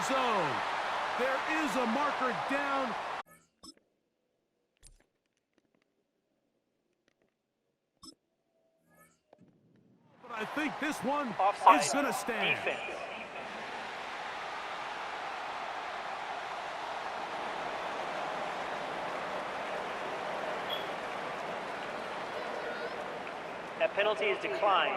zone. There is a marker down. But I think this one is going to stand. Defense. That penalty is declined.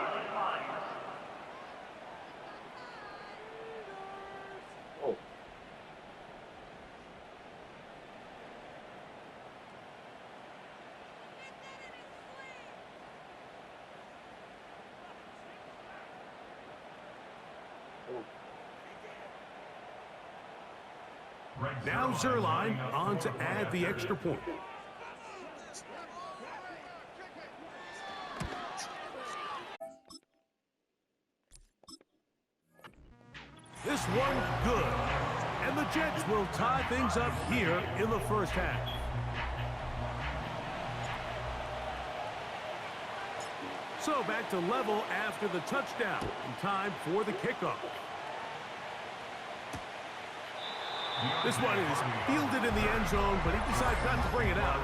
Now Zerline on to add the extra point. This one good. And the Jets will tie things up here in the first half. So back to level after the touchdown. And time for the kickoff. This one is fielded in the end zone, but he decides not to bring it out.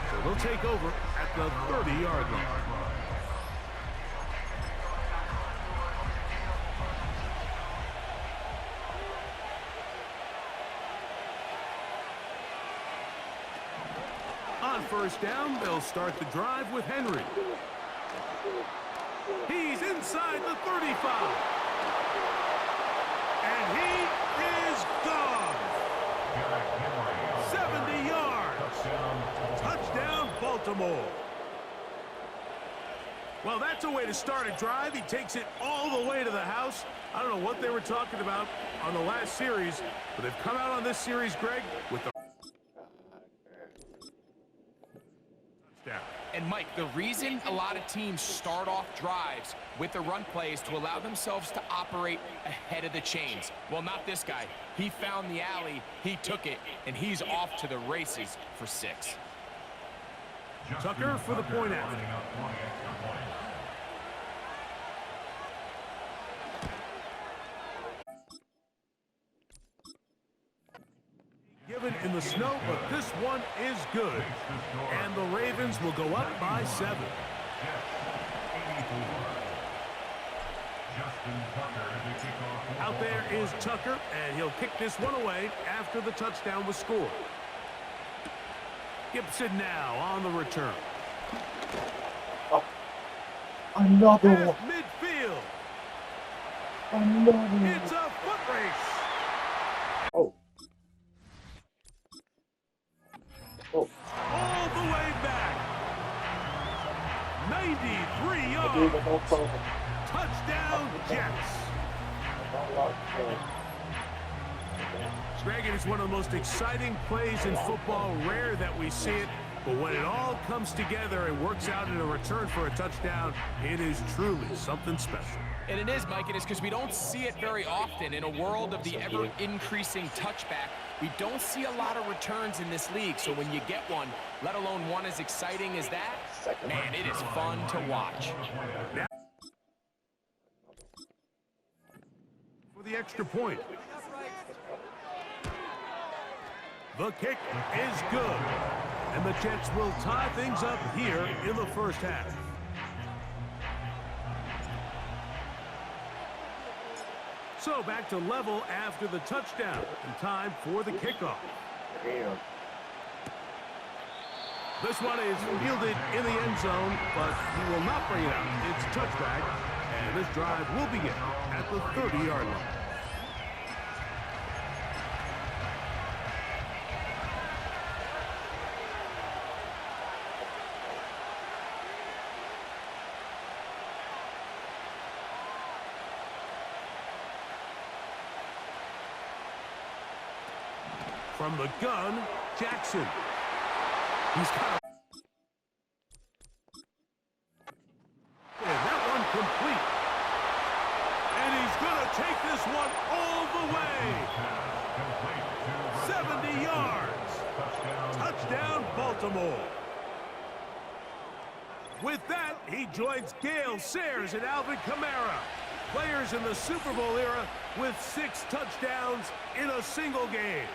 So they'll take over at the 30-yard line. On first down, they'll start the drive with Henry. He's inside the 35. And he is gone. 70 yards. Touchdown, Baltimore. Well, that's a way to start a drive. He takes it all the way to the house. I don't know what they were talking about on the last series, but they've come out on this series, Greg, with the touchdown. And, Mike, the reason a lot of teams start off drives with the run plays to allow themselves to operate ahead of the chains. Well, not this guy. He found the alley, he took it, and he's off to the races for 6. Tucker for the point after. Given in the snow, but this one is good. And the Ravens will go up by 7. Out there is Tucker, and he'll kick this one away after the touchdown was scored. Gibson now on the return. Oh. Another At one. midfield. Another one. It's a foot race. Oh. Oh. All the way back. 93 I gave yards. it no problem. Touchdown, Jets. Greg, it is one of the most exciting plays in football. Rare that we see it, but when it all comes together and works out in a return for a touchdown, it is truly something special. And it is, Mike, it is because we don't see it very often. In a world of the ever-increasing touchback, we don't see a lot of returns in this league. So when you get one, let alone one as exciting as that, man, it is fun to watch. Now, for the extra point. The kick is good. And the Jets will tie things up here in the first half. So back to level after the touchdown. And time for the kickoff. Damn. This one is fielded in the end zone, but he will not bring it out. It's touchback, and this drive will begin at the 30-yard line. From the gun, Jackson. He's got and that one complete. And he's going to take this one all the way. 70 yards. Touchdown, Baltimore. With that, he joins Gale Sayers and Alvin Kamara. Players in the Super Bowl era with 6 touchdowns in a single game.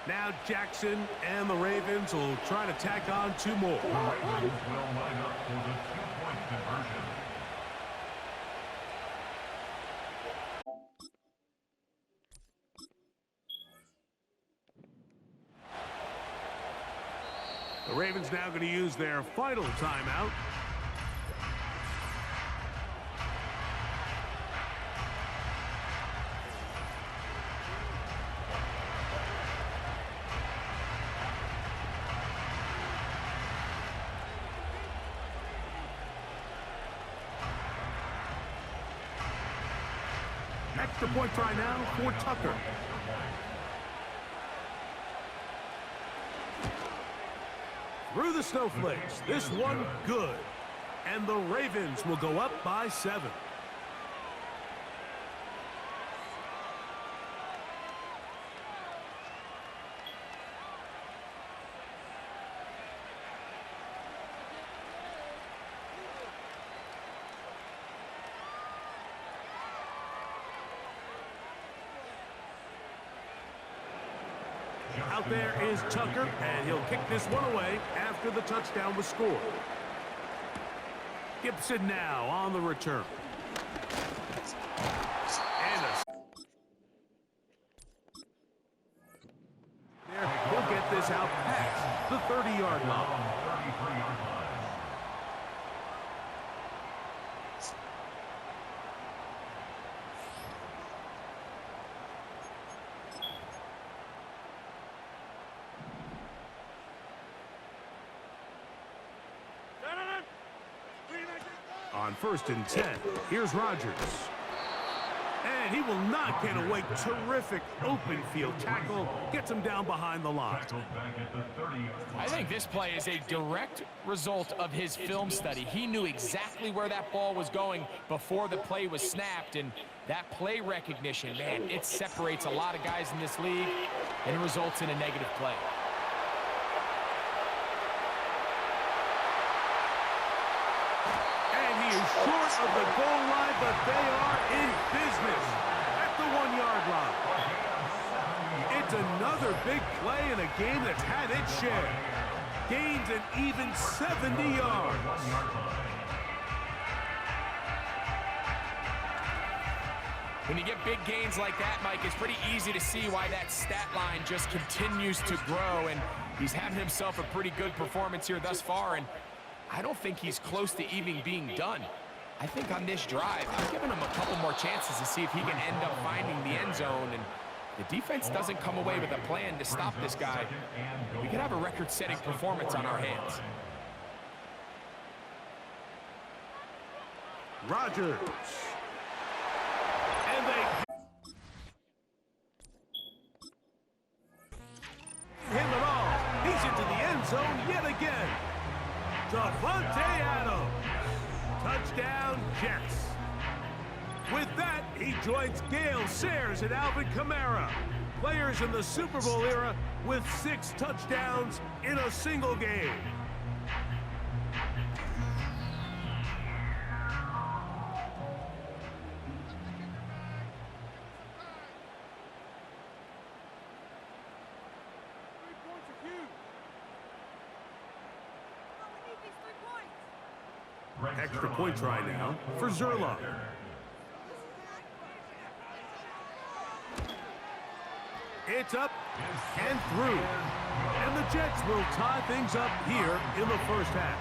Now Jackson and the Ravens will try to tack on 2 more. The Ravens will line up for the 2-point conversion. The Ravens now going to use their final timeout. Extra point try now for Tucker. Through the snowflakes, this one good. And the Ravens will go up by 7. Out there is Tucker, and he'll kick this one away after the touchdown was scored. Gibson now on the return. And he'll get this out past the 30-yard line. On 1st and 10, here's Rodgers. And he will not get away. Terrific open field tackle. Gets him down behind the line. I think this play is a direct result of his film study. He knew exactly where that ball was going before the play was snapped. And that play recognition, man, it separates a lot of guys in this league and it results in a negative play. He is short of the goal line, but they are in business at the 1-yard line. It's another big play in a game that's had its share. Gains an even 70 yards. When you get big gains like that, Mike, it's pretty easy to see why that stat line just continues to grow, and he's having himself a pretty good performance here thus far, and I don't think he's close to even being done. I think on this drive, I'm giving him a couple more chances to see if he can end up finding the end zone, and the defense doesn't come away with a plan to stop this guy. We could have a record-setting performance on our hands. Rodgers. And they him at all. He's into the end zone yet again. Davante Adams. Touchdown, Jets. With that, he joins Gale Sayers and Alvin Kamara. Players in the Super Bowl era with 6 touchdowns in a single game. Extra point try now for Zerla. It's up and through. And the Jets will tie things up here in the first half.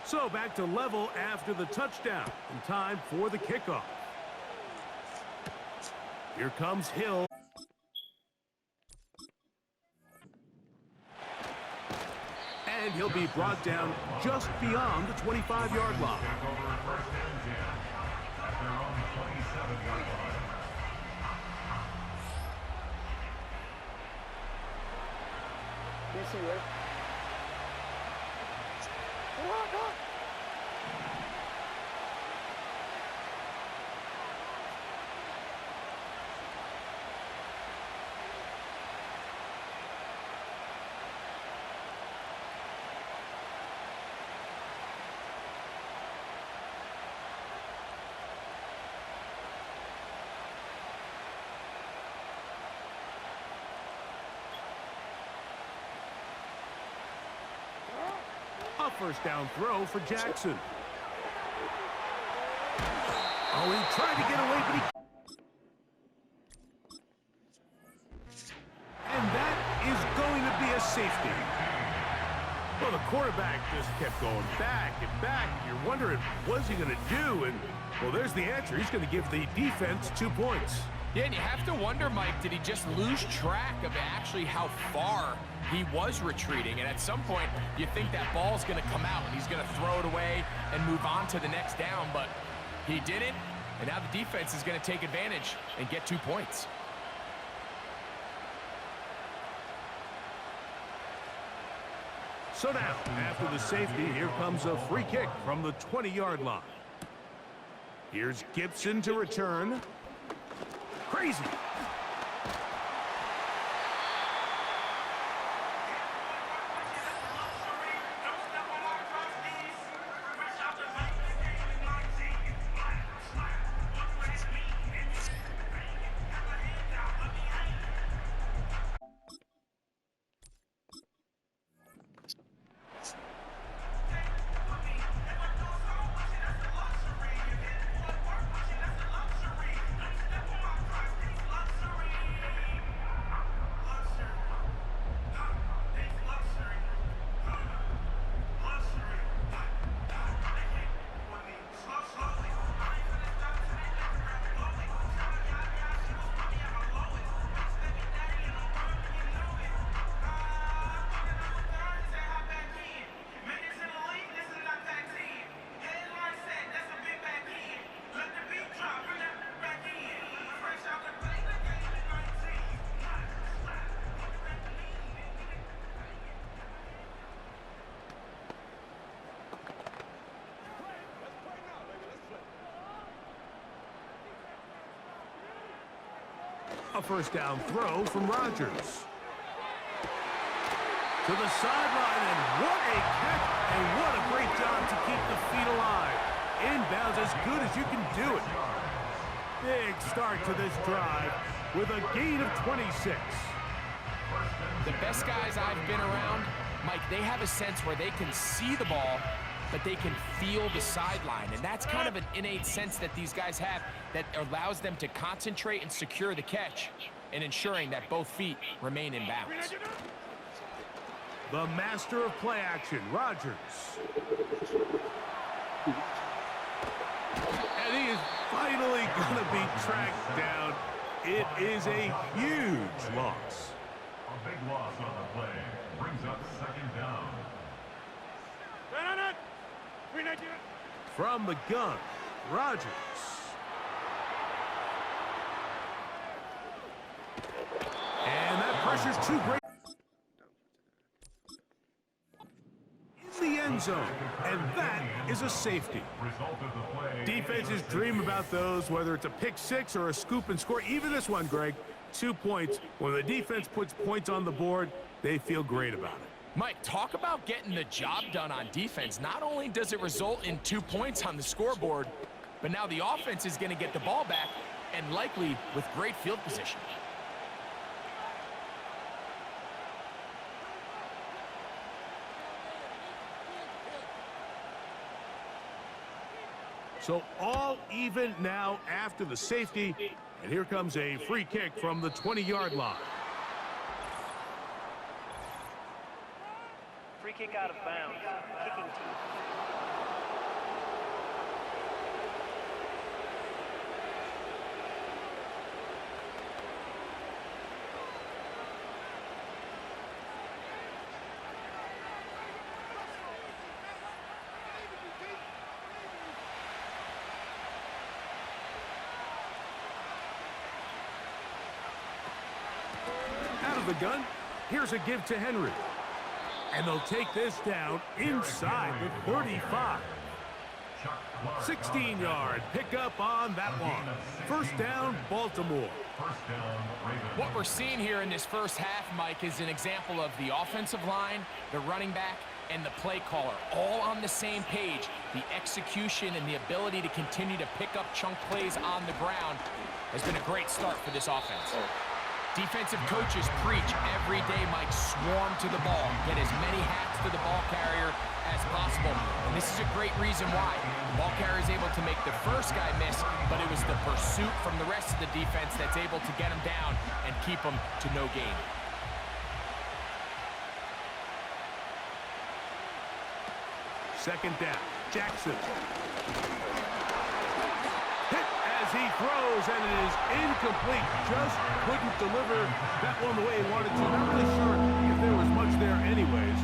So back to level after the touchdown. In time for the kickoff. Here comes Hill. and he'll be brought down just beyond the 25-yard line. Take over first and 10 at their own 27-yard line. A first down throw for Jackson. Oh, he tried to get away, but he... And that is going to be a safety. Well, the quarterback just kept going back and back. You're wondering, what's he going to do? And, well, there's the answer. He's going to give the defense 2 points. Yeah, and you have to wonder, Mike, did he just lose track of actually how far he was retreating? And at some point, you think that ball's going to come out and he's going to throw it away and move on to the next down, but he didn't. And now the defense is going to take advantage and get 2 points. So now, after the safety, here comes a free kick from the 20-yard line. Here's Gibson to return. Crazy. A first down throw from Rodgers. To the sideline, and what a catch, and what a great job to keep the feet alive. Inbounds as good as you can do it. Big start to this drive with a gain of 26. The best guys I've been around, Mike, they have a sense where they can see the ball, but they can feel the sideline. And that's kind of an innate sense that these guys have that allows them to concentrate and secure the catch and ensuring that both feet remain in bounds. The master of play action, Rodgers. And he is finally going to be tracked down. It is a huge loss. A big loss on the play brings up second down. From the gun, Rodgers. And that pressure's too great. In the end zone, and that is a safety. Result of the play. Defenses dream about those, whether it's a pick six or a scoop and score. Even this one, Greg, 2 points. When the defense puts points on the board, they feel great about it. Mike, talk about getting the job done on defense. Not only does it result in 2 points on the scoreboard, but now the offense is going to get the ball back, and likely with great field position. So all even now after the safety, and here comes a free kick from the 20-yard line. Free kick out of bounds. Kicking team. the gun. Here's a give to Henry. And they'll take this down inside the 35. 16-yard pickup on that one. First down, Baltimore. What we're seeing here in this first half, Mike, is an example of the offensive line, the running back, and the play caller all on the same page. The execution and the ability to continue to pick up chunk plays on the ground has been a great start for this offense. Defensive coaches preach every day, Mike, swarm to the ball. Get as many hats to the ball carrier as possible. And this is a great reason why. The ball carrier is able to make the first guy miss, but it was the pursuit from the rest of the defense that's able to get him down and keep him to no gain. Second down, Jackson. Hit as he throws, and it is incomplete. Just couldn't deliver that one the way he wanted to. Not really sure if there was much there anyways.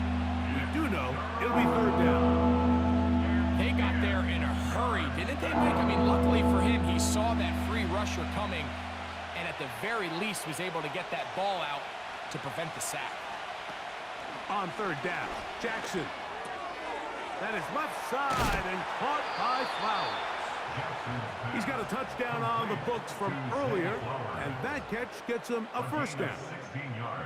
We do know it'll be third down. They got there in a hurry, didn't they, Mike? I mean, luckily for him, he saw that free rusher coming, and at the very least was able to get that ball out to prevent the sack. On third down, Jackson. That is left side and caught by Flowers. He's got a touchdown on the books from earlier, and that catch gets him a first down.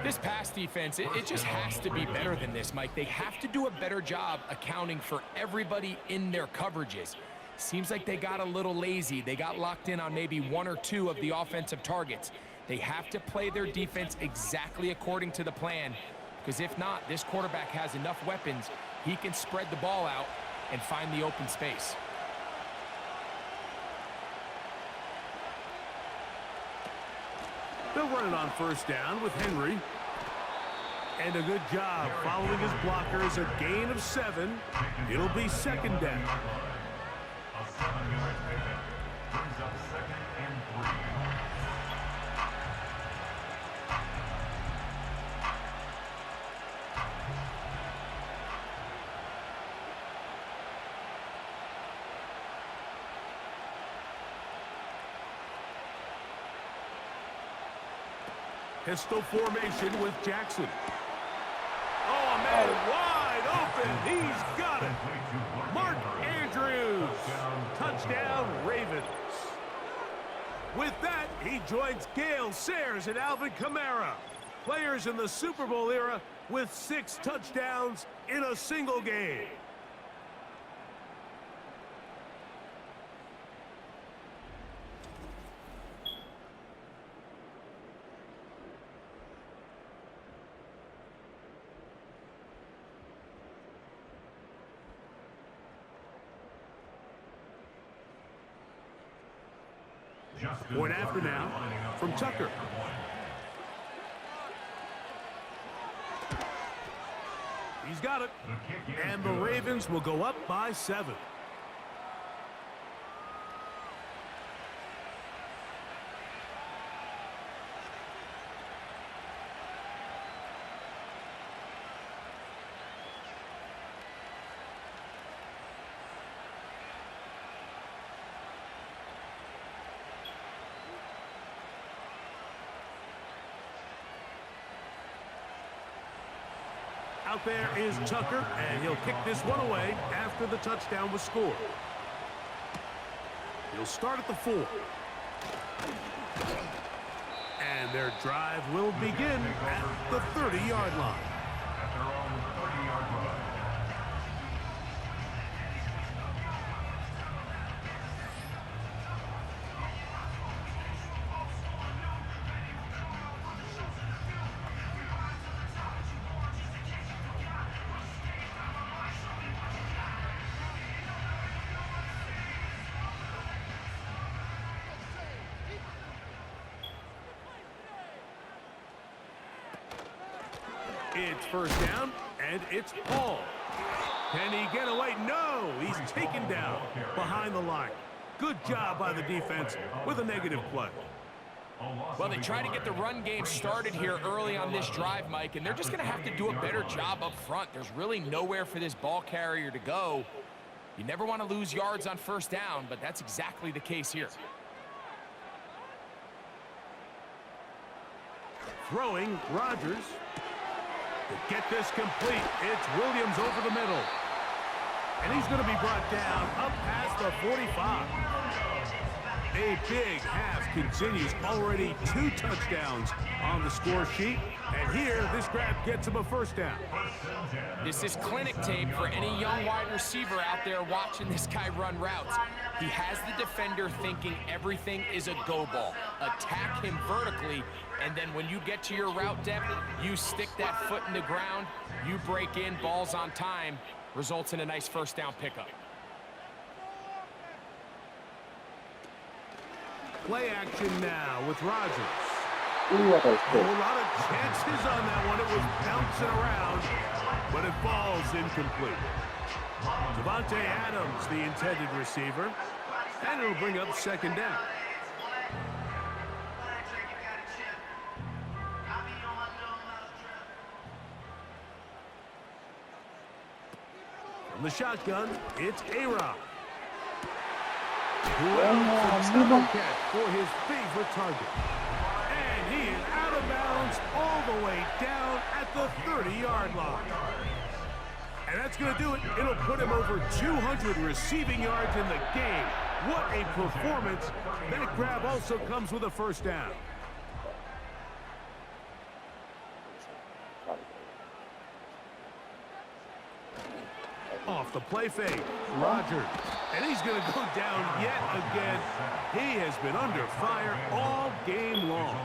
This pass defense, it just has to be better than this, Mike. They have to do a better job accounting for everybody in their coverages. Seems like they got a little lazy. They got locked in on maybe one or two of the offensive targets. They have to play their defense exactly according to the plan, because if not, this quarterback has enough weapons. He can spread the ball out and find the open space. They'll run it on first down with Henry. And a good job following his blockers. A gain of 7. It'll be second down. A 7-yard pickup brings up 2nd and 3. Pistol formation with Jackson. Oh, man, wide open. He's got it. Mark Andrews. Touchdown, Ravens. With that, he joins Gale Sayers and Alvin Kamara, players in the Super Bowl era with 6 touchdowns in a single game. Point after now from Tucker. He's got it. And the Ravens will go up by 7. Out there is Tucker, and he'll kick this one away after the touchdown was scored. He'll start at the 4. And their drive will begin at the 30-yard line. At their own 30-yard line. It's first down, and it's Paul. Can he get away? No, he's taken down behind the line. Good job by the defense with a negative play. Well, they try to get the run game started here early on this drive, Mike, and they're just going to have to do a better job up front. There's really nowhere for this ball carrier to go. You never want to lose yards on first down, but that's exactly the case here. Throwing, Rodgers. To get this complete, it's Williams over the middle. And he's going to be brought down up past the 45. A big half continues. Already 2 touchdowns on the score sheet. And here, this grab gets him a first down. This is clinic tape for any young wide receiver out there watching this guy run routes. He has the defender thinking everything is a go ball. Attack him vertically, and then when you get to your route depth, you stick that foot in the ground, you break in, balls on time, results in a nice first down pickup. Play action now with Rodgers. Ooh, what a A hit. whole lot of chances on that one. It was bouncing around, but it falls incomplete. Davante Adams, the intended receiver, and it'll bring up second down. From the shotgun, it's A-Rod. Who else can stop a catch for his favorite target? And he is out of bounds all the way down at the 30-yard line. And that's going to do it. It'll put him over 200 receiving yards in the game. What a performance. That grab also comes with a first down. Off the play fake, Rodgers. And he's going to go down yet again. He has been under fire all game long.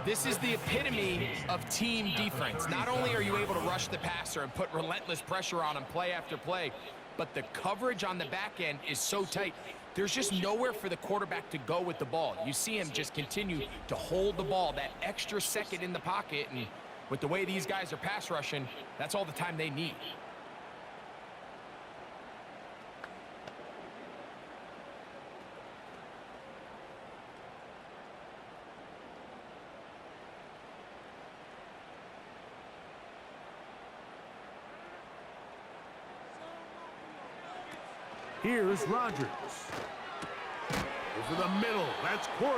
This is the epitome of team defense. Not only are you able to rush the passer and put relentless pressure on him play after play, but the coverage on the back end is so tight. There's just nowhere for the quarterback to go with the ball. You see him just continue to hold the ball that extra second in the pocket, and with the way these guys are pass rushing, that's all the time they need. Here's Rodgers. Over the middle, that's Corley.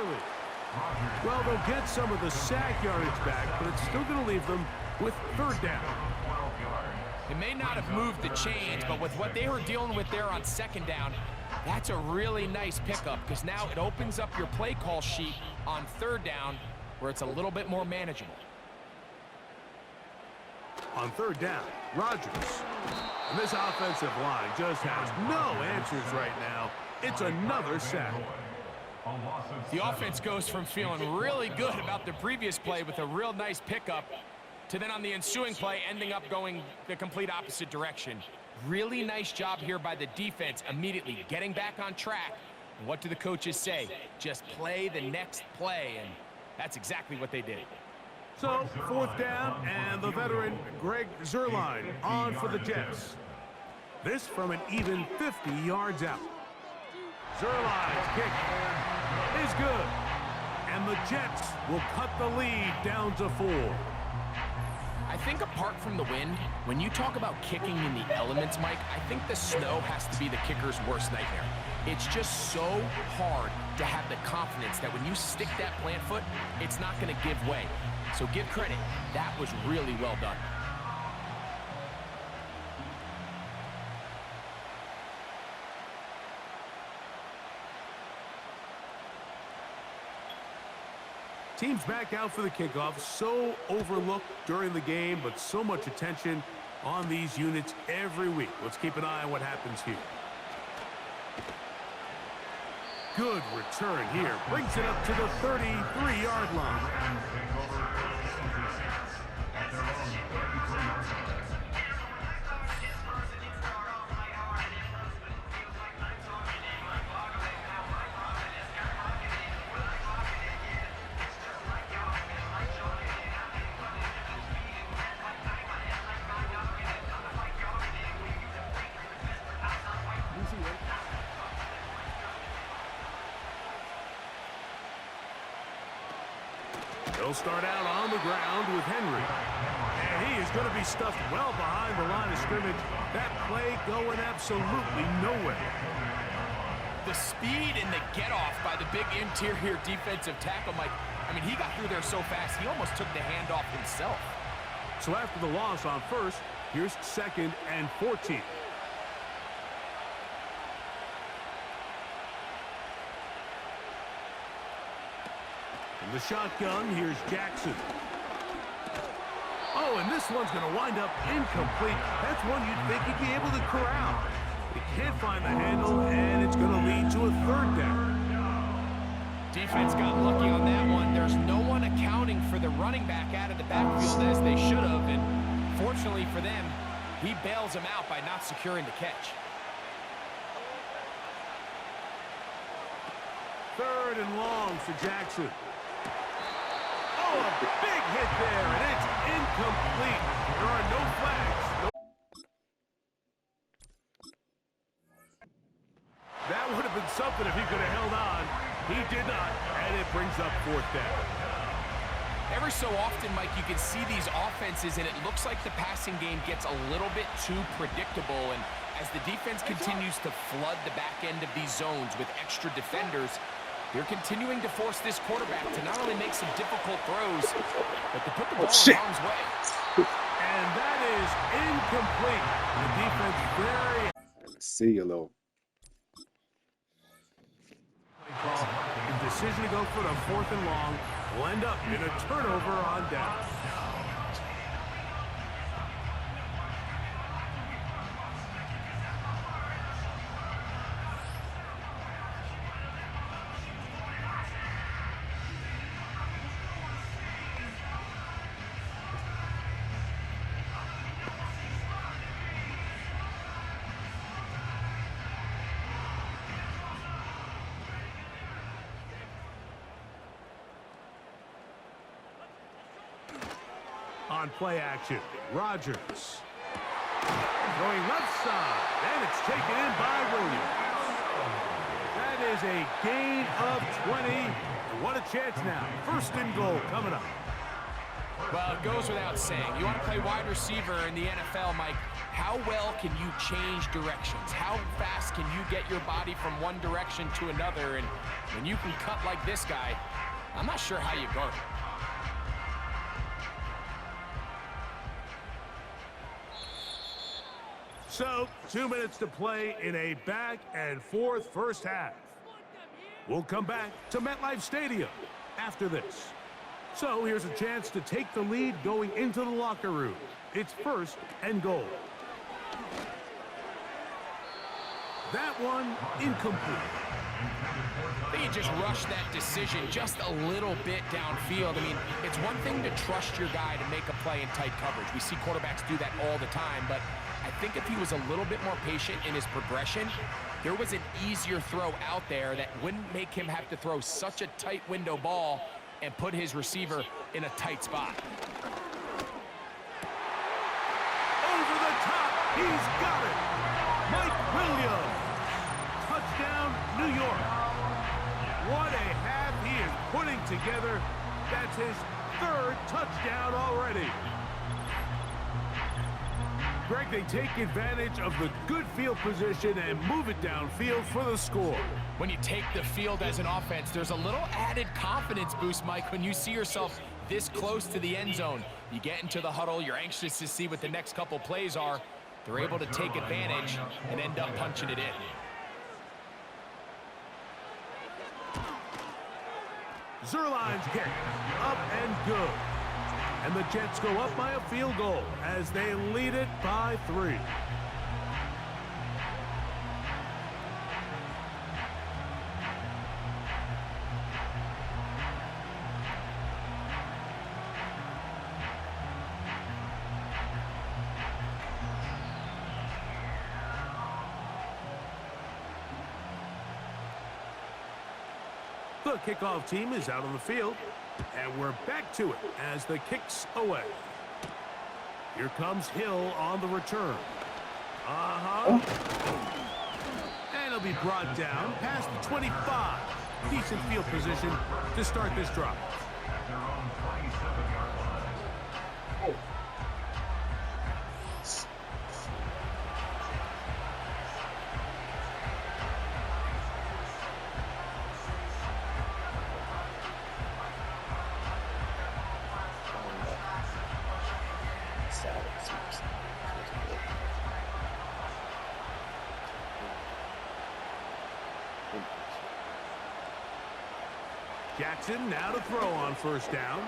Well, they'll get some of the sack yardage back, but it's still going to leave them with third down. It may not have moved the chains, but with what they were dealing with there on second down, that's a really nice pickup, because now it opens up your play call sheet on third down where it's a little bit more manageable. On third down, Rodgers. And this offensive line just has no answers right now. It's another sack. The offense goes from feeling really good about the previous play with a real nice pickup to then on the ensuing play ending up going the complete opposite direction. Really nice job here by the defense immediately getting back on track. And what do the coaches say? Just play the next play, and that's exactly what they did. So, fourth down, and the veteran Greg Zuerlein on for the Jets. This from an even 50 yards out. Zuerlein's kick is good. And the Jets will cut the lead down to 4. I think apart from the wind, when you talk about kicking in the elements, Mike, I think the snow has to be the kicker's worst nightmare. It's just so hard to have the confidence that when you stick that plant foot, it's not going to give way. So give credit. That was really well done. Teams back out for the kickoff. So overlooked during the game, but so much attention on these units every week. Let's keep an eye on what happens here. Good return here. Brings it up to the 33-yard line. They'll start out on the ground with Henry. And he is going to be stuffed well behind the line of scrimmage. That play going absolutely nowhere. The speed and the get-off by the big interior defensive tackle, Mike, I mean, he got through there so fast, he almost took the handoff himself. So after the loss on first, here's 2nd and 14. In the shotgun, here's Jackson. Oh, and this one's going to wind up incomplete. That's one you'd think he'd be able to corral. He can't find the handle, and it's going to lead to a 3rd down. Defense got lucky on that one. There's no one accounting for the running back out of the backfield as they should have, and fortunately for them, he bails him out by not securing the catch. 3rd and long for Jackson. Oh, a big hit there, and it's incomplete. There are no flags. That would have been something if he could have held on. He did not, and it brings up 4th down. Every so often, Mike, you can see these offenses, and it looks like the passing game gets a little bit too predictable. And as the defense continues to flood the back end of these zones with extra defenders, they're continuing to force this quarterback to not only make some difficult throws, but to put the ball in harm's way. And that is incomplete. The defense very... See you, little. The decision to go for the 4th and long will end up in a turnover on down. On play action, Rodgers. Going left side, and it's taken in by Williams. That is a gain of 20. And what a chance now. 1st and goal coming up. Well, it goes without saying. You want to play wide receiver in the NFL, Mike, how well can you change directions? How fast can you get your body from one direction to another? And when you can cut like this guy, I'm not sure how you guard it. So, 2 minutes to play in a back-and-forth first half. We'll come back to MetLife Stadium after this. So, here's a chance to take the lead going into the locker room. It's 1st and goal. That one incomplete. They just rushed that decision just a little bit downfield. I mean, it's one thing to trust your guy to make a play in tight coverage. We see quarterbacks do that all the time, but I think if he was a little bit more patient in his progression, there was an easier throw out there that wouldn't make him have to throw such a tight window ball and put his receiver in a tight spot. Over the top, he's got it. Mike Williams. Touchdown, New York. What a half he is putting together. That's his 3rd touchdown already. Greg, they take advantage of the good field position and move it downfield for the score. When you take the field as an offense, there's a little added confidence boost, Mike, when you see yourself this close to the end zone. You get into the huddle, you're anxious to see what the next couple plays are. They're able to take advantage and end up punching it in. Zerline's kick, up and good. And the Jets go up by a field goal as they lead it by 3. The kickoff team is out on the field, and we're back to it as the kick's away. Here comes Hill on the return. And he'll be brought down past the 25. Decent field position to start this drive. Their own 27-yard line. Jackson now to throw on first down.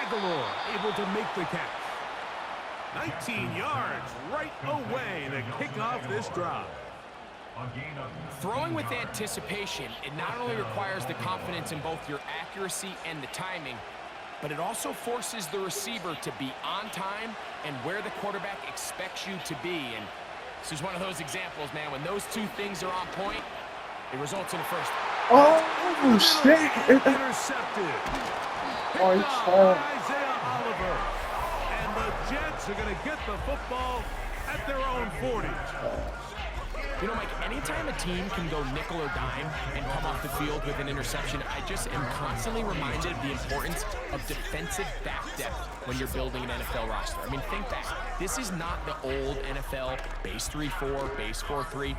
Aguilar able to make the catch. 19 yards right away to kick off this drive. Throwing with anticipation, it not only requires the confidence in both your accuracy and the timing, but it also forces the receiver to be on time and where the quarterback expects you to be. And this is one of those examples, man. When those two things are on point, it results in a first. Oh, shit. Intercepted. Oh, Picked it's off hard. by Isaiah Oliver. And the Jets are going to get the football at their own 40. You know, Mike, anytime a team can go nickel or dime and come off the field with an interception, I just am constantly reminded of the importance of defensive back depth when you're building an NFL roster. I mean, think back. This is not the old NFL base 3-4, base 4-3.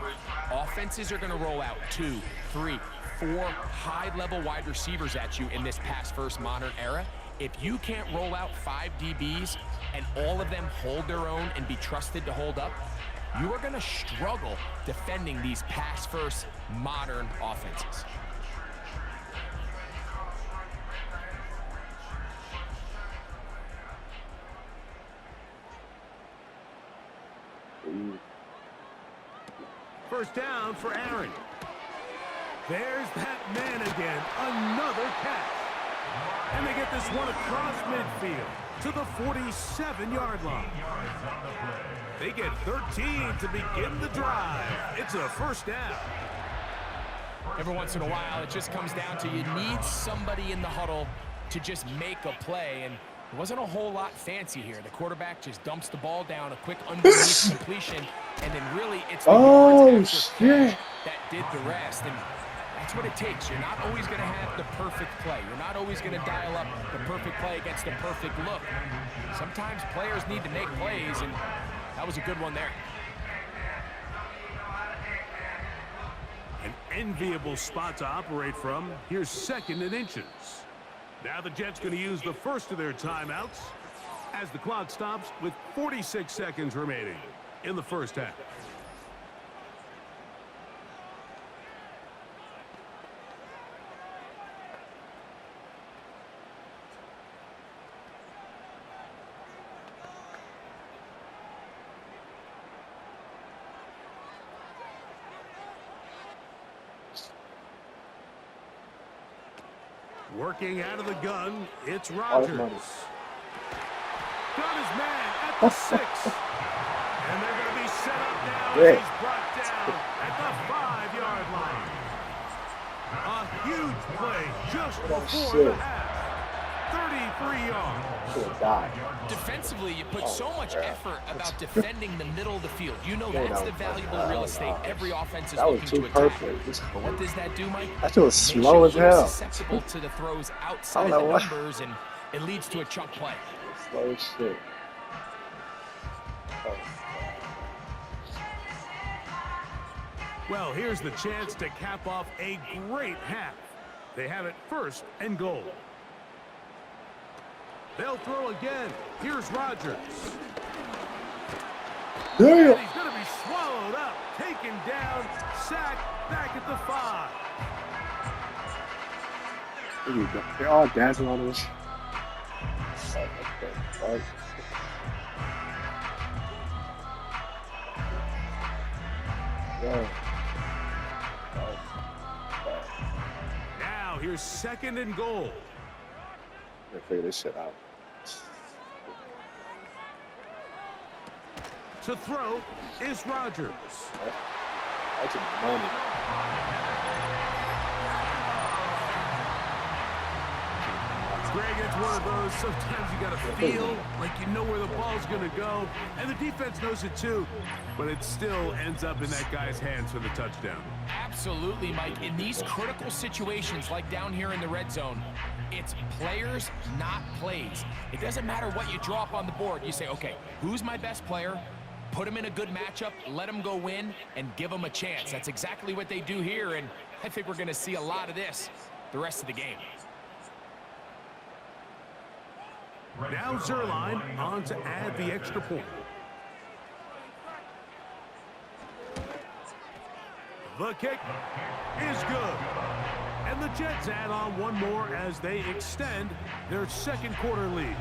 Offenses are going to roll out 2, 3, 4 high-level wide receivers at you in this pass-first modern era. If you can't roll out 5 DBs and all of them hold their own and be trusted to hold up, you are going to struggle defending these pass-first modern offenses. First down for Aaron. There's that man again. Another catch. And they get this one across midfield to the 47-yard line. They get 13 to begin the drive. It's a first down. Every once in a while, it just comes down to you need somebody in the huddle to just make a play. And it wasn't a whole lot fancy here. The quarterback just dumps the ball down, a quick underneath completion, and then really it's the yards after catch that did the rest. And that's what it takes. You're not always going to have the perfect play. You're not always going to dial up the perfect play against the perfect look. Sometimes players need to make plays, and that was a good one there. An enviable spot to operate from. Here's 2nd and inches. Now the Jets going to use the first of their timeouts as the clock stops with 46 seconds remaining in the first half. Working out of the gun, it's Rodgers. Got his man at the 6. And they're going to be set up now. Yeah. He's brought down at the 5-yard line. A huge play just before the half. 33 yards. Defensively, you put so much effort about defending the middle of the field. You know that's the valuable real estate every offense is looking to attack. But what does that do, Mike? That was slow as hell. Susceptible to the throws outside the numbers, and it leads to a chunk play. Slow as shit. Well, here's the chance to cap off a great half. They have it 1st and goal. They'll throw again. Here's Rodgers. Damn. And he's going to be swallowed up, taken down, sacked back at the 5. There you go. They're all dancing on this. Now here's 2nd and goal. They figure this shit out. To throw is Rodgers. That's a money. Greg, it's one of those, sometimes you got to feel like you know where the ball's going to go, and the defense knows it too, but it still ends up in that guy's hands for the touchdown. Absolutely, Mike. In these critical situations, like down here in the red zone, it's players, not plays. It doesn't matter what you draw up on the board. You say, okay, who's my best player? Put him in a good matchup, let him go win, and give him a chance. That's exactly what they do here, and I think we're going to see a lot of this the rest of the game. Now Zerline on to add the extra point. The kick is good. And the Jets add on one more as they extend their second quarter lead.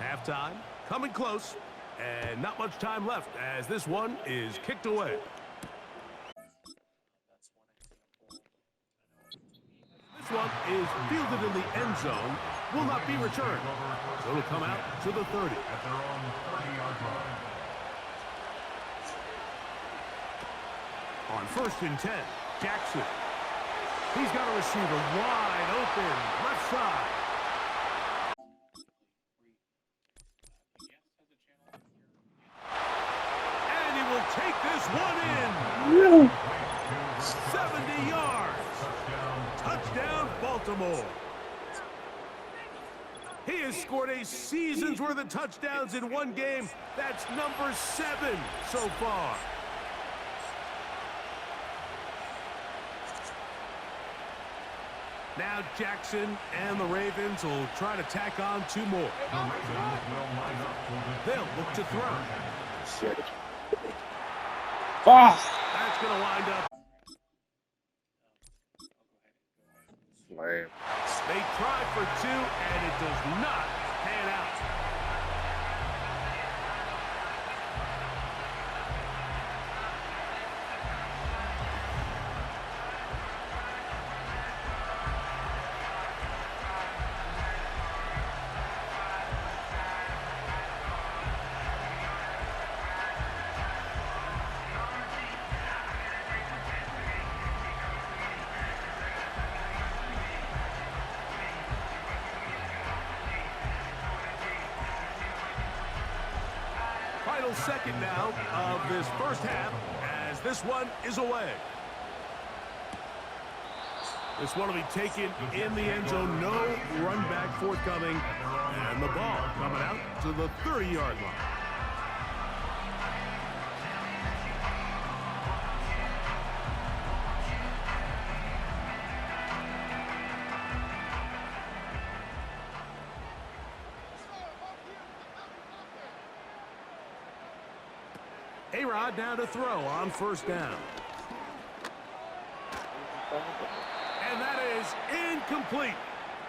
Halftime, coming close, and not much time left as this one is kicked away. This one is fielded in the end zone, will not be returned. So it'll come out to the 30. At their own 30-yard line. On 1st and 10, Jackson. He's got a receiver wide open, left side. And he will take this one in. 70 yards. Touchdown, Baltimore. He has scored a season's worth of touchdowns in one game. That's number 7 so far. Now Jackson and the Ravens will try to tack on 2 more. They'll look to throw. Shit. Ah! That's going to wind up. Lame. They try for 2, and it does not pan out. Final second now of this first half as this one is away. This one will be taken in the end zone. No run back forthcoming. And the ball coming out to the 30-yard line. A-Rod now to throw on 1st down. And that is incomplete.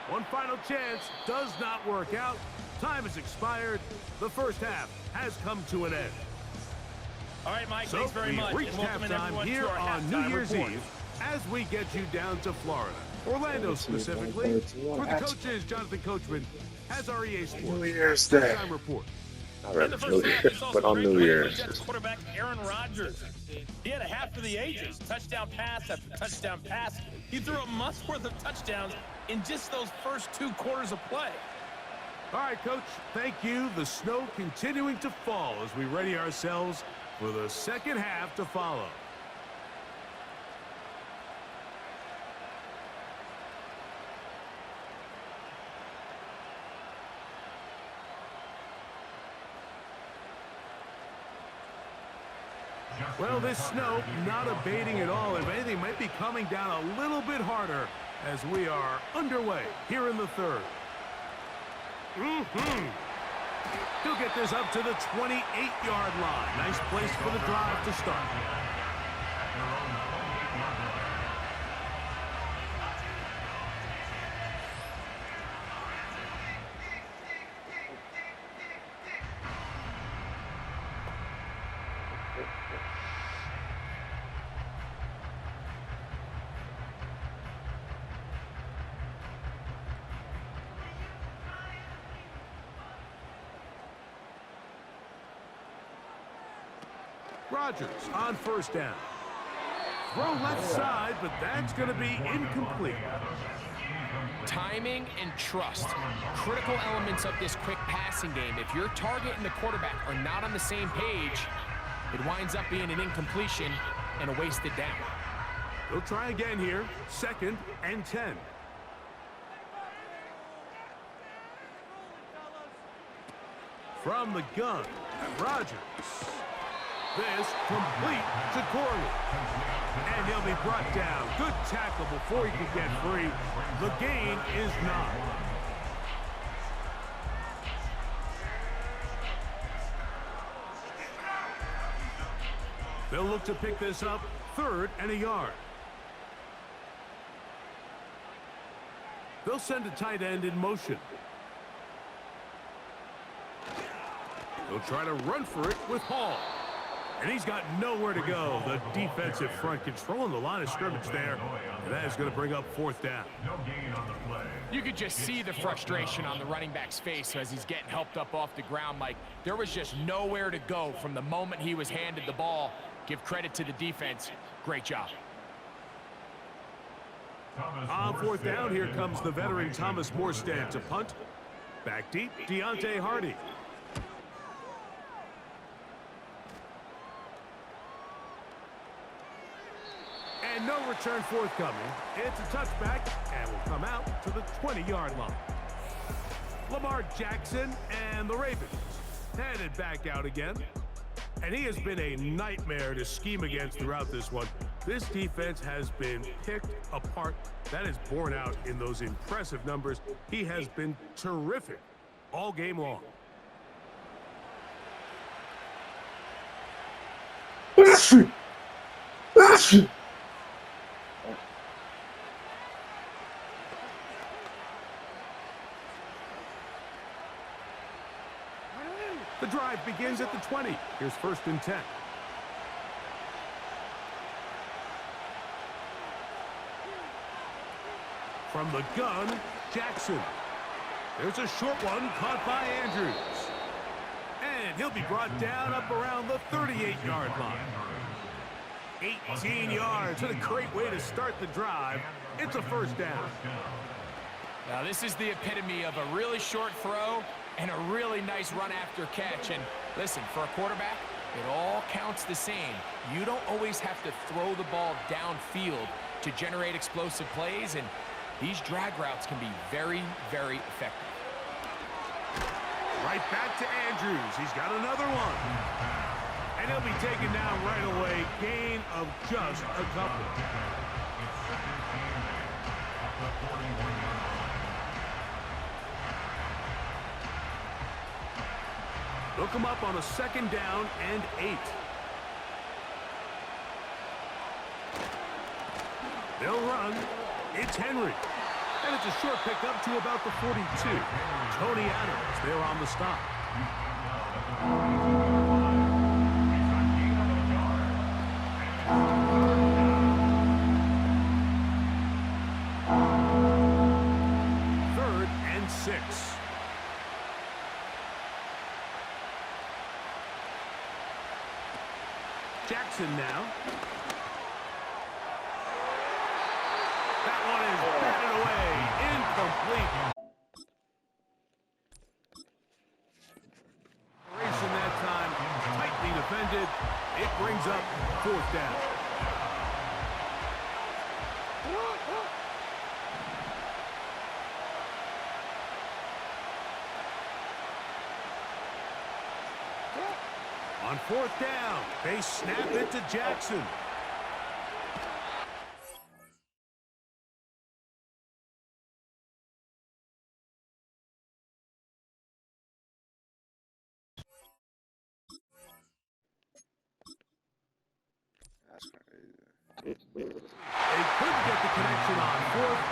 One final chance does not work out. Time has expired. The first half has come to an end. All right, Mike, So thanks very much. we've reached halftime here on New Year's Eve as we get you down to Florida. Orlando specifically, where the coach is Jonathan Coachman has our EA Sports New Year's Day. halftime report. Not In really the New first half, Year's, it's also but on great New play by Year's. Jets quarterback Aaron Rodgers. He had a half for the ages. Touchdown pass after touchdown pass. He threw a month's worth of touchdowns in just those first 2 quarters of play. All right, Coach, thank you. The snow continuing to fall as we ready ourselves for the second half to follow. Well, this snow not abating at all. If anything, might be coming down a little bit harder as we are underway here in the third. He'll get this up to the 28-yard line. Nice place for the drive to start. Rodgers on 1st down. Throw left side, but that's going to be incomplete. Timing and trust, critical elements of this quick passing game. If your target and the quarterback are not on the same page, it winds up being an incompletion and a wasted down. They'll try again here. 2nd and 10. From the gun, Rodgers. This complete to Corley. And he'll be brought down. Good tackle before he could get free. The gain is 9. They'll look to pick this up 3rd and a yard. They'll send a tight end in motion. They'll try to run for it with Hall. And he's got nowhere to go. The defensive front controlling the line of scrimmage there. And that is going to bring up 4th down. No gain on the play. You could just see the frustration on the running back's face as he's getting helped up off the ground, Mike. There was just nowhere to go from the moment he was handed the ball. Give credit to the defense. Great job. On 4th down, here comes the veteran Thomas Morstead to punt. Back deep, Deontay Hardy. And no return forthcoming. It's a touchback and will come out to the 20-yard line. Lamar Jackson and the Ravens headed back out again. And he has been a nightmare to scheme against throughout this one. This defense has been picked apart. That is borne out in those impressive numbers. He has been terrific all game long. The drive begins at the 20. Here's 1st and 10. From the gun, Jackson. There's a short one caught by Andrews. And he'll be brought down up around the 38-yard line. 18 yards. What a great way to start the drive. It's a 1st down. Now, this is the epitome of a really short throw and a really nice run after catch. And listen, for a quarterback, it all counts the same. You don't always have to throw the ball downfield to generate explosive plays, and these drag routes can be very, very effective. Right back to Andrews. He's got another one. And he'll be taken down right away. Gain of just a couple. They'll come up on a 2nd down and 8. They'll run. It's Henry. And it's a short pickup to about the 42. Tony Adams there on the stop. Third and 6. Jackson now. That one is batted away. Incomplete. Racing that time. Tightly defended. It brings up 4th down. On 4th down, they snap it to Jackson. They couldn't get the connection on 4th.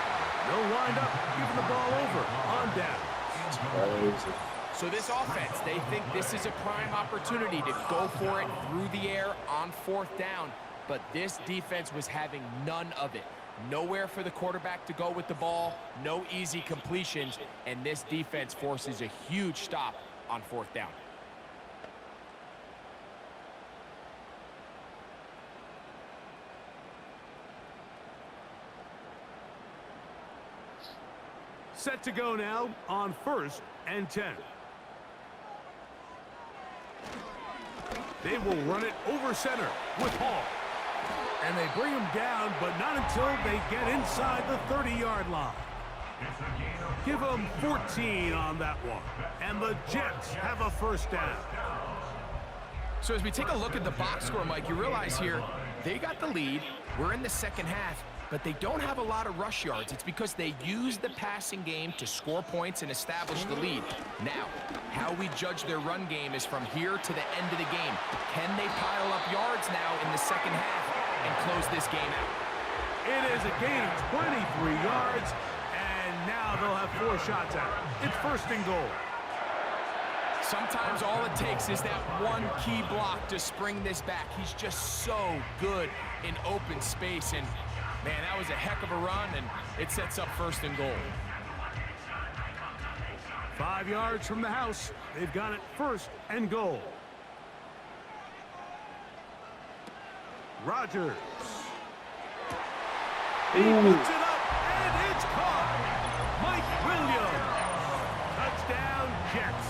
They'll wind up giving the ball over on down. So this offense, they think this is a prime opportunity to go for it through the air on 4th down. But this defense was having none of it. Nowhere for the quarterback to go with the ball, no easy completions, and this defense forces a huge stop on 4th down. Set to go now on 1st and 10. They will run it over center with Hall. And they bring him down, but not until they get inside the 30-yard line. Give them 14 on that one. And the Jets have a 1st down. So as we take a look at the box score, Mike, you realize here they got the lead. We're in the second half, but they don't have a lot of rush yards. It's because they use the passing game to score points and establish the lead. Now, how we judge their run game is from here to the end of the game. Can they pile up yards now in the second half and close this game out? It is a gain of 23 yards, and now they'll have 4 shots at it. It's first and goal. Sometimes all it takes is that one key block to spring this back. He's just so good in open space, and man, that was a heck of a run, and it sets up first and goal. 5 yards from the house. They've got it first and goal. Rodgers. He puts it up, and it's caught. Mike Williams. Touchdown, Jets.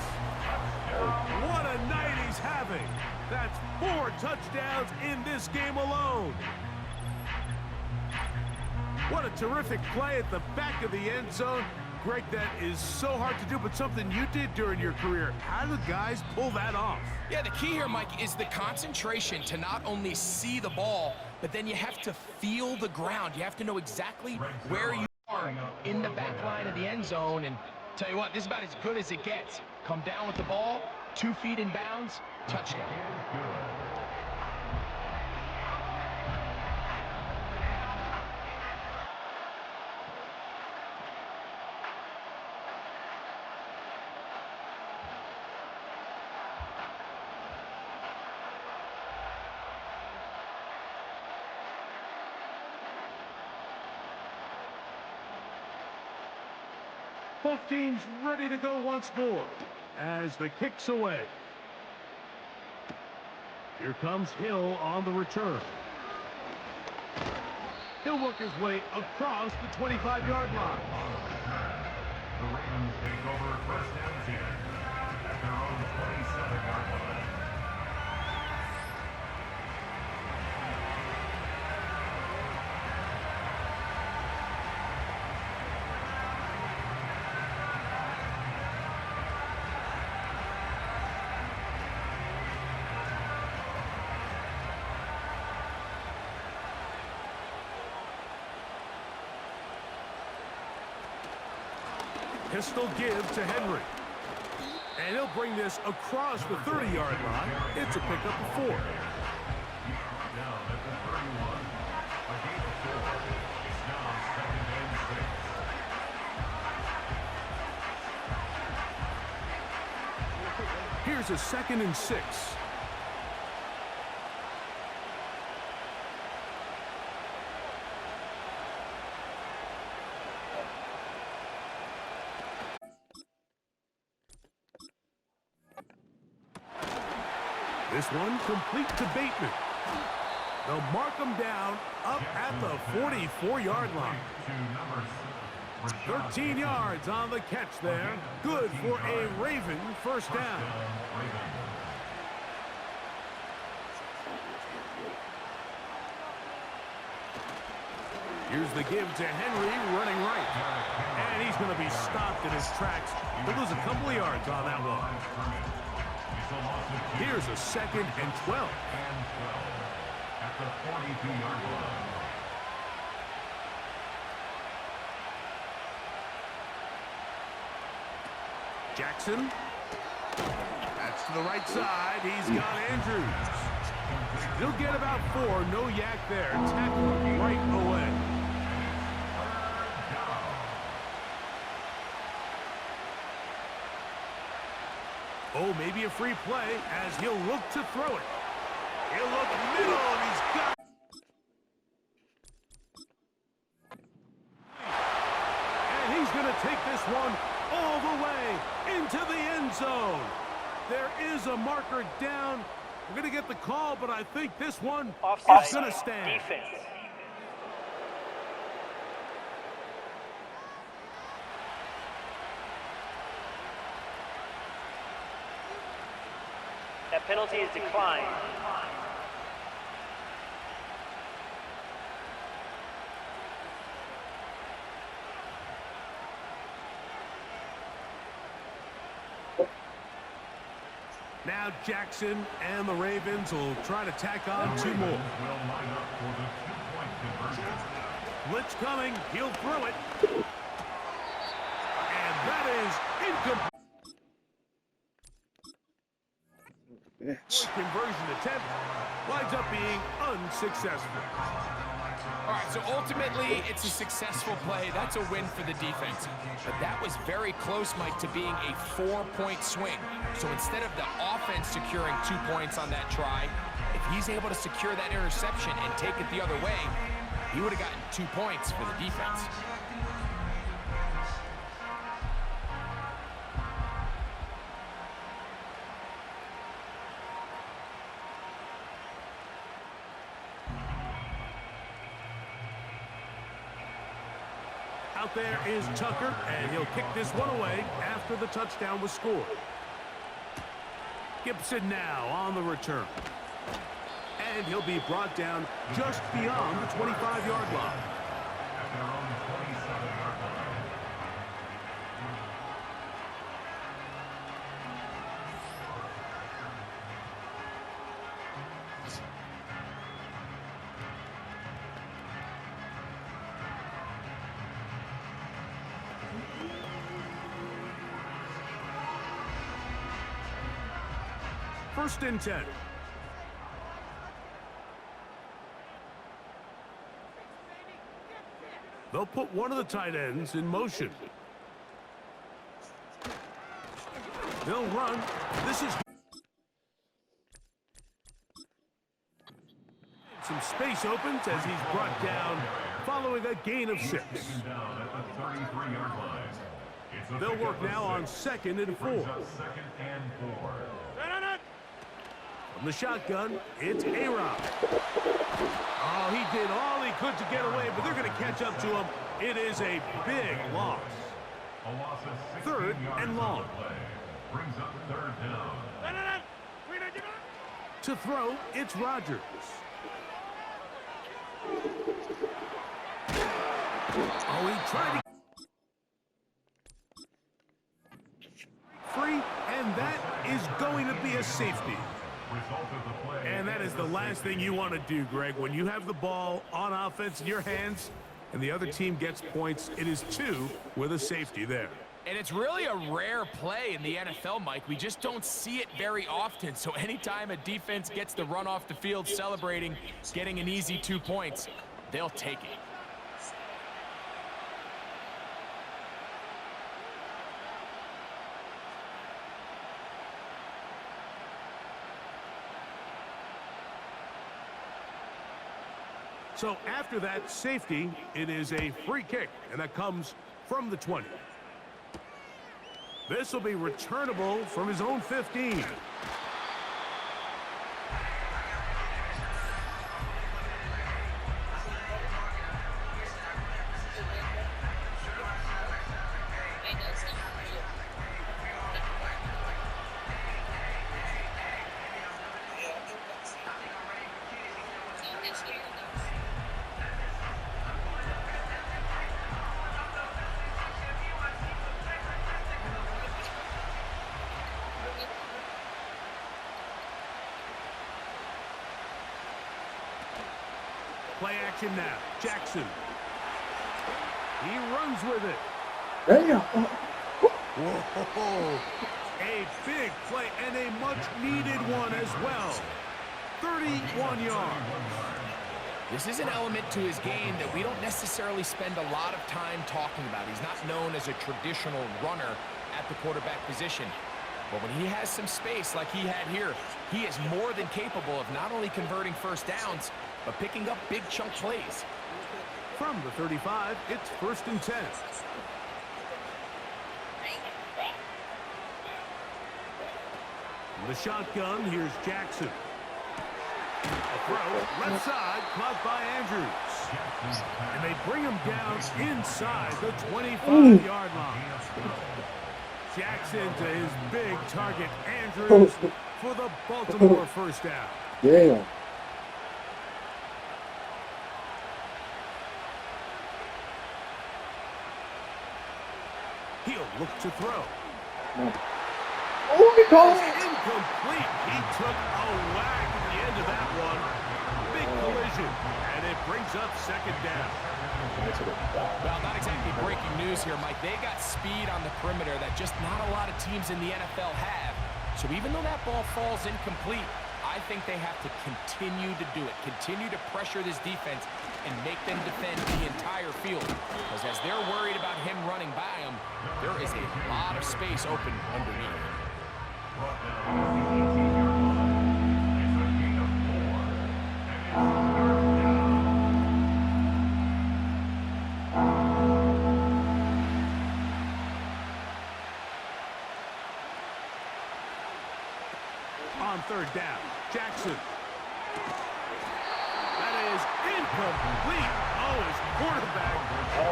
What a night he's having. That's 4 touchdowns in this game alone. What a terrific play at the back of the end zone. Greg, that is so hard to do, but something you did during your career. How do guys pull that off? Yeah, the key here, Mike, is the concentration to not only see the ball, but then you have to feel the ground. You have to know exactly where you are in the back line of the end zone. And tell you what, this is about as good as it gets. Come down with the ball, 2 feet in bounds, touchdown. 15's ready to go once more as the kick's away. Here comes Hill on the return. He'll work his way across the 25-yard line. The Ravens take over first and 10 at their own 27-yard line. Pistol give to Henry. And he'll bring this across the 30-yard line. It's a pickup of 4. Down at the 31. A gain of 4. It's now second and 6. Here's a 2nd and 6. This one complete to Bateman. They'll mark him down up at the 44-yard line. 13 yards on the catch there. Good for a Raven first down. Here's the give to Henry running right. And he's going to be stopped in his tracks. He'll lose a couple of yards on that one. Here's a 2nd and 12. At the 42-yard line. Jackson. That's to the right side. He's got Andrews. He'll get about 4. No yak there. Tackled right away. Oh, maybe a free play as he'll look to throw it. He'll look middle, and he's got it. And he's going to take this one all the way into the end zone. There is a marker down. We're going to get the call, but I think this one Offside. is going to stand. Defense. That penalty is declined. Now Jackson and the Ravens will try to tack on 2 more. Will line up for the 2-point conversion. Blitz coming. He'll throw it. And that is incomplete. Conversion attempt winds up being unsuccessful. All right, so ultimately, it's a successful play. That's a win for the defense. But that was very close, Mike, to being a 4-point swing. So instead of the offense securing 2 points on that try, if he's able to secure that interception and take it the other way, he would have gotten 2 points for the defense. Out there is Tucker, and he'll kick this one away after the touchdown was scored. Gibson now on the return. And he'll be brought down just beyond the 25-yard line. At their own 27-yard line. First and 10. They'll put one of the tight ends in motion. They'll run. This is some space opens as he's brought down following a gain of 6. Down at the 33-yard line. It's a They'll pickup work of now on 6. 2nd and 4. Brings up 2nd and 4. From the shotgun, it's A-Rod. Oh, he did all he could to get away, but they're going to catch up to him. It is a big loss. A loss of 16 Third yards and on long. the play. Brings up 3rd down. To throw, it's Rodgers. Oh, he tried to... Free, and that is going to be a safety. Result of the play. And that is the last thing you want to do, Greg. When you have the ball on offense in your hands and the other team gets points, it is 2 with a safety there. And it's really a rare play in the NFL, Mike. We just don't see it very often. So anytime a defense gets the run off the field celebrating, getting an easy 2 points, they'll take it. So after that safety, it is a free kick, and that comes from the 20. This will be returnable from his own 15. Play action now. Jackson. He runs with it. Damn. Whoa. A big play and a much-needed one as well. 31 yards. This is an element to his game that we don't necessarily spend a lot of time talking about. He's not known as a traditional runner at the quarterback position. But when he has some space like he had here, he is more than capable of not only converting first downs, but picking up big chunk plays. From the 35, it's 1st and 10. The shotgun, here's Jackson. A throw, left side, caught by Andrews. And they bring him down inside the 25-yard line. Jackson to his big target, Andrews, for the Baltimore first down. Damn. He'll look to throw. Oh, he called. Incomplete. He took a whack at the end of that one. Big collision, and it brings up second down. Well, not exactly breaking news here, Mike. They got speed on the perimeter that just not a lot of teams in the NFL have. So even though that ball falls incomplete, I think they have to continue to do it, continue to pressure this defense and make them defend the entire field. Because as they're worried about him running by them, there is a lot of space open underneath. On third down, Jackson. That is incomplete. Oh, his quarterback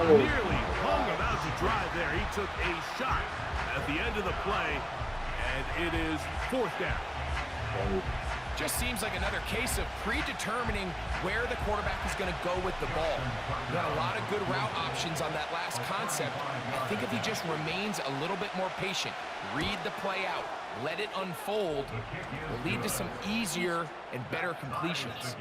nearly hung him out to dry there. He took a shot at the end of the play, and it is fourth down. Just seems like another case of predetermining where the quarterback is going to go with the ball. Got a lot of good route options on that last concept. I think if he just remains a little bit more patient, read the play out, let it unfold, will lead to some easier and better completions.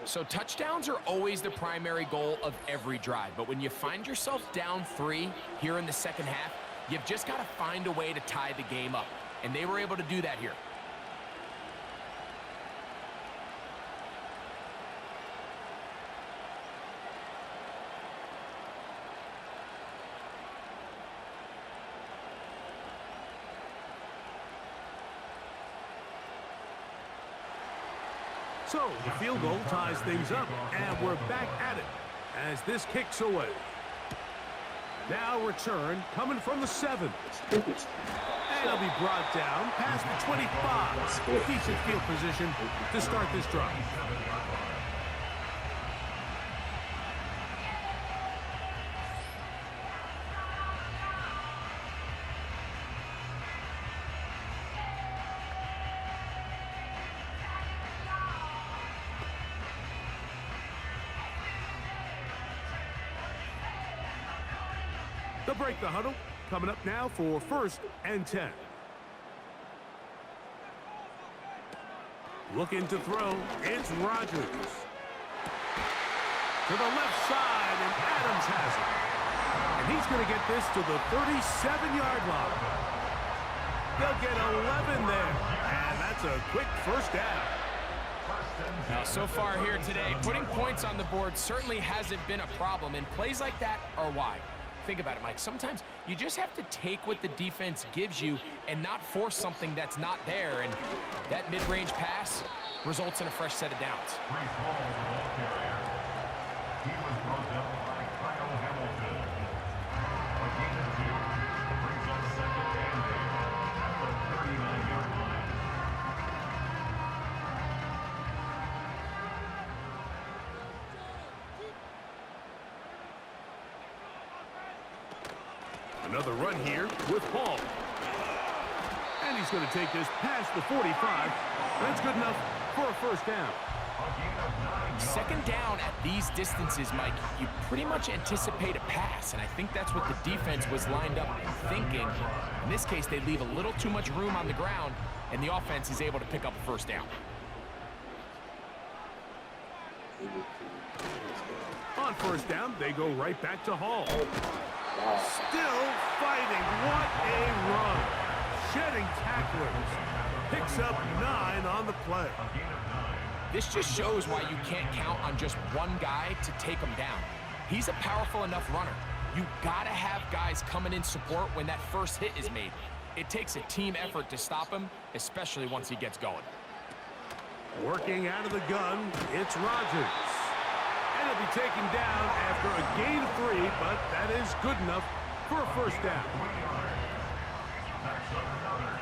So touchdowns are always the primary goal of every drive. But when you find yourself down 3 here in the second half, you've just got to find a way to tie the game up. And they were able to do that here. So the field goal ties things up, and we're back at it as this kicks away. Now return coming from the 7. And it'll be brought down past the 25. Decent field position to start this drive. They'll break the huddle. Coming up now for 1st and 10. Looking to throw. It's Rodgers. To the left side, and Adams has it. And he's going to get this to the 37-yard line. They'll get 11 there. And that's a quick first down. Now, so far here today, putting points on the board certainly hasn't been a problem. And plays like that are why. Think about it, Mike. Sometimes you just have to take what the defense gives you and not force something that's not there. And that mid-range pass results in a fresh set of downs. He was brought down by Kyle Hamilton. A gain of 2 brings up second and 8 at the 39-yard line. Another run here with Hall. And he's going to take this past the 45. That's good enough for a first down. Second down at these distances, Mike, you pretty much anticipate a pass, and I think that's what the defense was lined up thinking. In this case, they leave a little too much room on the ground, and the offense is able to pick up a first down. On first down, they go right back to Hall. Still fighting. What a run. Shedding tacklers. Picks up 9 on the play. This just shows why you can't count on just one guy to take him down. He's a powerful enough runner. You gotta have guys coming in support when that first hit is made. It takes a team effort to stop him, especially once he gets going. Working out of the gun, it's Rodgers. And he'll be taken down after a gain of 3, but that is good enough for a first down. That's another